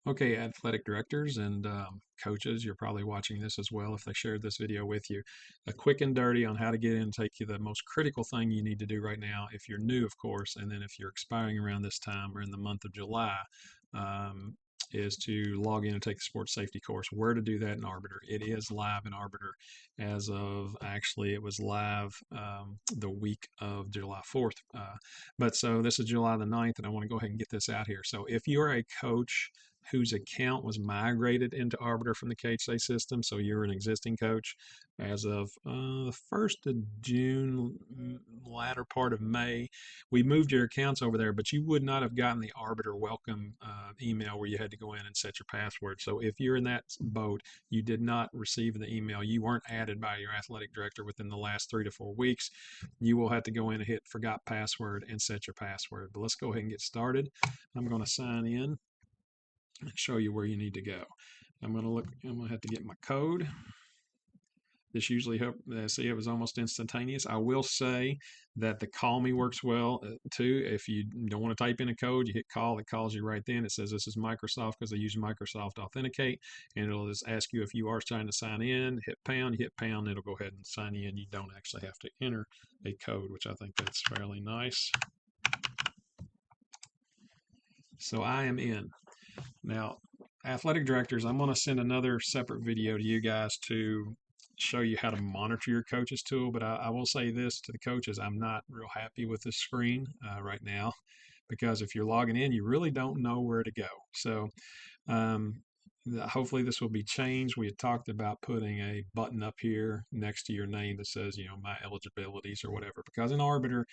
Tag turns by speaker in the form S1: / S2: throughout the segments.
S1: Okay, athletic directors and coaches, you're probably watching this as well if they shared this video with you. A quick and dirty on how to get in and take you the most critical thing you need to do right now if you're new, of course, and then if you're expiring around this time or in the month of July, um, is to log in and take the sports safety course. Where to do that in Arbiter. It is live in Arbiter as of actually, it was live the week of July 4th. But so this is July the 9th, and I want to go ahead and get this out here. So if you're a coach, whose account was migrated into Arbiter from the KHSAA system. So you're an existing coach as of the 1st of June, latter part of May. We moved your accounts over there, but you would not have gotten the Arbiter welcome email where you had to go in and set your password. So if you're in that boat, you did not receive the email. You weren't added by your athletic director within the last 3 to 4 weeks. You will have to go in and hit forgot password and set your password. But let's go ahead and get started. I'm going to sign in and show you where you need to go. I'm going to have to get my code. This usually help. See, it was almost instantaneous. I will say that the call me works well too. If you don't want to type in a code, you hit call. It calls you right then. It says this is Microsoft because they use Microsoft Authenticate, and it'll just ask you if you are trying to sign in. Hit pound. You hit pound. It'll go ahead and sign you in. You don't actually have to enter a code, which I think that's fairly nice. So I am in. Now, athletic directors, I'm going to send another separate video to you guys to show you how to monitor your coaches tool. But I will say this to the coaches, I'm not real happy with this screen right now because if you're logging in, you really don't know where to go. So um, hopefully this will be changed. We had talked about putting a button up here next to your name that says, my eligibilities or whatever, because in Arbiter,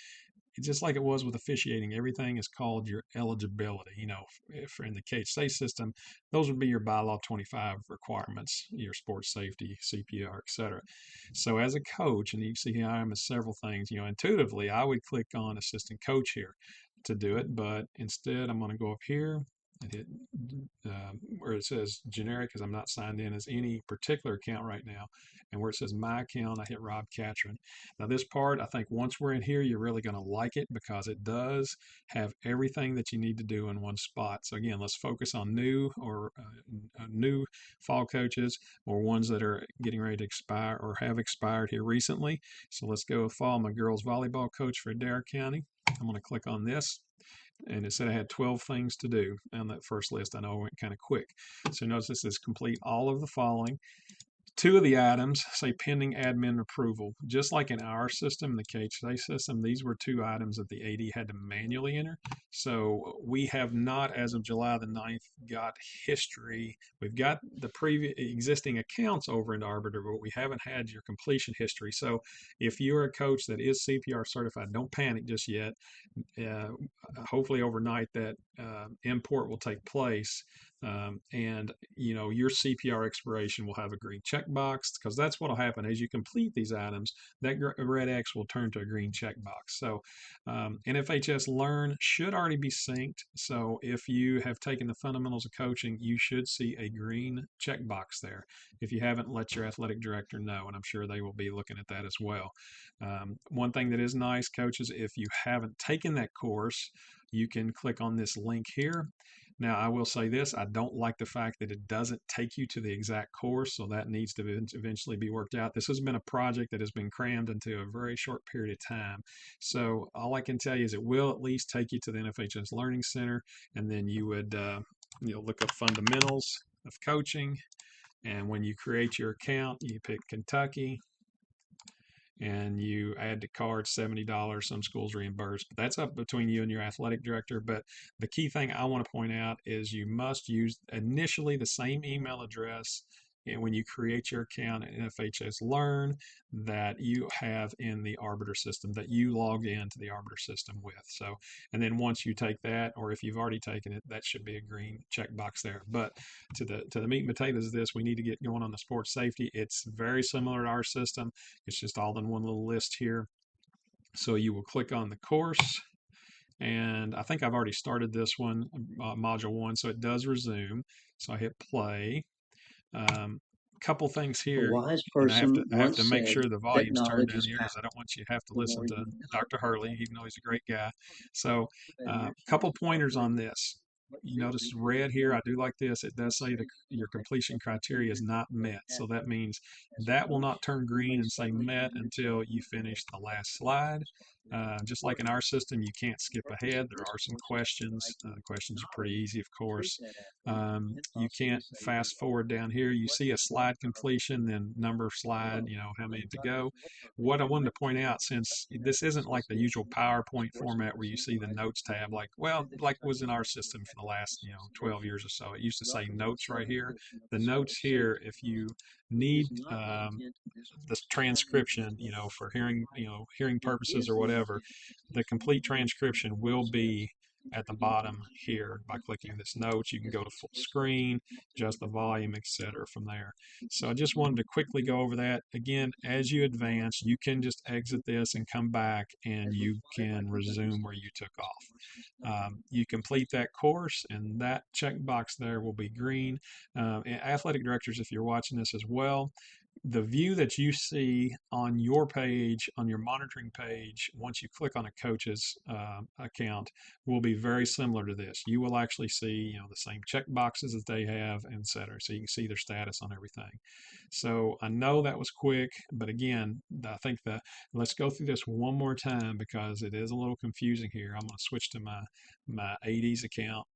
S1: it's just like it was with officiating. Everything is called your eligibility. If in the KHSAA system, those would be your bylaw 25 requirements, your sports safety, CPR, etc. So as a coach, and you see here I am as several things, intuitively, I would click on assistant coach here to do it, but instead I'm going to go up here and hit where it says generic because I'm not signed in as any particular account right now. And where it says my account, I hit Rob Catron. Now this part, I think once we're in here, you're really going to like it because it does have everything that you need to do in one spot. So again, let's focus on new or new fall coaches or ones that are getting ready to expire or have expired here recently. So let's go with fall. I'm a girls volleyball coach for Adair County. I'm going to click on this. And it said I had 12 things to do on that first list. I know I went kind of quick. So notice this is complete all of the following. Two of the items say pending admin approval. Just like in our system, the KHSA system, these were two items that the AD had to manually enter. So we have not, as of July the 9th, got history. We've got the previous existing accounts over in Arbiter, but we haven't had your completion history. So if you're a coach that is CPR certified, don't panic just yet. Uh, Hopefully overnight that import will take place. And your CPR expiration will have a green checkbox because that's what will happen as you complete these items. That red X will turn to a green checkbox. So NFHS Learn should already be synced. So if you have taken the fundamentals of coaching, you should see a green checkbox there. If you haven't, let your athletic director know, and I'm sure they will be looking at that as well. One thing that is nice, coaches, if you haven't taken that course, you can click on this link here. Now, I will say this, I don't like the fact that it doesn't take you to the exact course, so that needs to eventually be worked out. This has been a project that has been crammed into a very short period of time. So all I can tell you is it will at least take you to the NFHS Learning Center, and then you would look up fundamentals of coaching, and when you create your account, you pick Kentucky, and you add to card $70. Some schools reimburse, but that's up between you and your athletic director. But the key thing I want to point out is you must use initially the same email address and when you create your account at NFHS Learn that you have in the Arbiter system, that you log into the Arbiter system with. So, and then once you take that, or if you've already taken it, that should be a green checkbox there. But to the meat and potatoes of this, we need to get going on the sports safety. It's very similar to our system. It's just all in one little list here. So you will click on the course, and I think I've already started this one, module 1, so it does resume. So I hit play. Couple things
S2: A
S1: here,
S2: wise
S1: and
S2: person
S1: I have
S2: once
S1: to make
S2: said
S1: sure the
S2: that
S1: volume's turned
S2: knowledge
S1: down
S2: is
S1: here
S2: power.
S1: because I don't want you to have to
S2: The
S1: listen
S2: more
S1: to
S2: you know,
S1: Dr. Hurley, even though he's a great guy. So,
S2: the better your
S1: couple
S2: self
S1: pointers
S2: will
S1: on
S2: be.
S1: this. you notice red here. I do like this. It does say your completion criteria is not met. So that means that will not turn green and say met until you finish the last slide. Just like in our system, you can't skip ahead. There are some questions. The questions are pretty easy, of course. You can't fast forward down here. You see a slide completion, then number of slide, how many to go. What I wanted to point out, since this isn't like the usual PowerPoint format where you see the notes tab, like was in our system for the last, 12 years or so. It used to say notes right here. The notes here, if you need the transcription, for hearing purposes or whatever, the complete transcription will be at the bottom here. By clicking this notes, you can go to full screen, adjust the volume, etc. from there. So I just wanted to quickly go over that. Again, as you advance, you can just exit this and come back and you can resume where you took off. You complete that course and that checkbox there will be green. And athletic directors, if you're watching this as well, the view that you see on your page, on your monitoring page, once you click on a coach's account, will be very similar to this. You will actually see, the same check boxes that they have, et cetera. So you can see their status on everything. So I know that was quick, but again, I think let's go through this one more time because it is a little confusing here. I'm going to switch to my 80s account.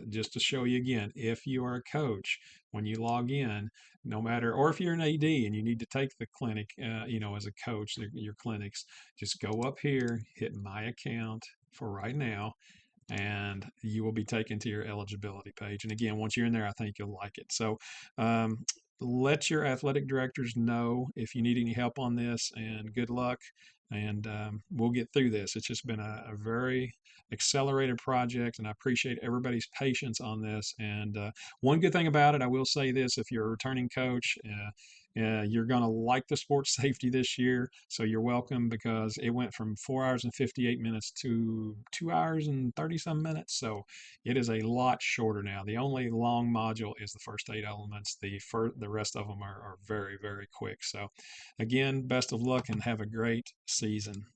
S1: Just to show you again, if you are a coach, when you log in, no matter, or if you're an AD and you need to take the clinic, as a coach, your clinics, just go up here, hit my account for right now, and you will be taken to your eligibility page. And again, once you're in there, I think you'll like it. So let your athletic directors know if you need any help on this, and good luck. And we'll get through this. It's just been a very accelerated project, and I appreciate everybody's patience on this. And one good thing about it, I will say this: if you're a returning coach, you're going to like the sports safety this year. So you're welcome, because it went from 4 hours and 58 minutes to 2 hours and 30 some minutes. So it is a lot shorter now. The only long module is the first 8 elements. The rest of them are very, very quick. So again, best of luck and have a great season.